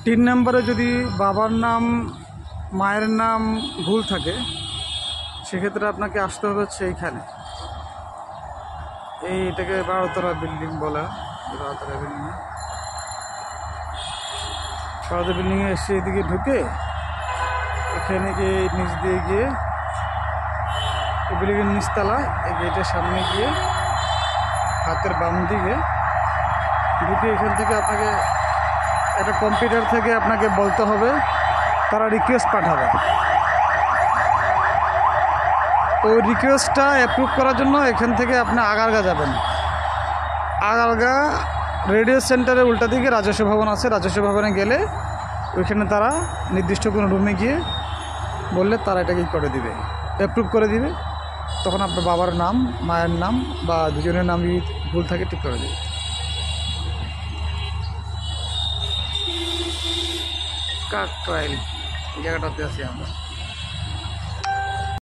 3 নম্বরে যদি বাবার নাম মায়ের নাম ভুল থাকে সেক্ষেত্রে আপনাকে আসতে হবে হচ্ছে এইখানে, এটাকে 12তলা বিল্ডিং বলা। 12তলা বিল্ডিংয়ে এসে এদিকে ঢুকে এখানে গিয়ে নিচ দিয়ে গিয়ে বিল্ডিংয়ের নিচতলায় এই গেটের সামনে গিয়ে হাতের বাম দিকে ঢুকে এখান থেকে আপনাকে একটা কম্পিউটার থেকে আপনাকে বলতে হবে, তারা রিকোয়েস্ট পাঠাবে। ওই রিকোয়েস্টটা অ্যাপ্রুভ করার জন্য এখান থেকে আপনি আগারগা যাবেন। আগারগা রেডিও সেন্টারের উল্টা দিকে রাজস্ব ভবন আছে, রাজস্ব ভবনে গেলে ওইখানে তারা নির্দিষ্ট কোনো রুমে গিয়ে বললে তারা এটা কি করে দিবে, অ্যাপ্রুভ করে দিবে। তখন আপনার বাবার নাম মায়ের নাম বা দুজনের নাম যদি ভুল থাকে ঠিক করে দেবে। কাকরাইল এই জায়গাটাতে আছি আমরা।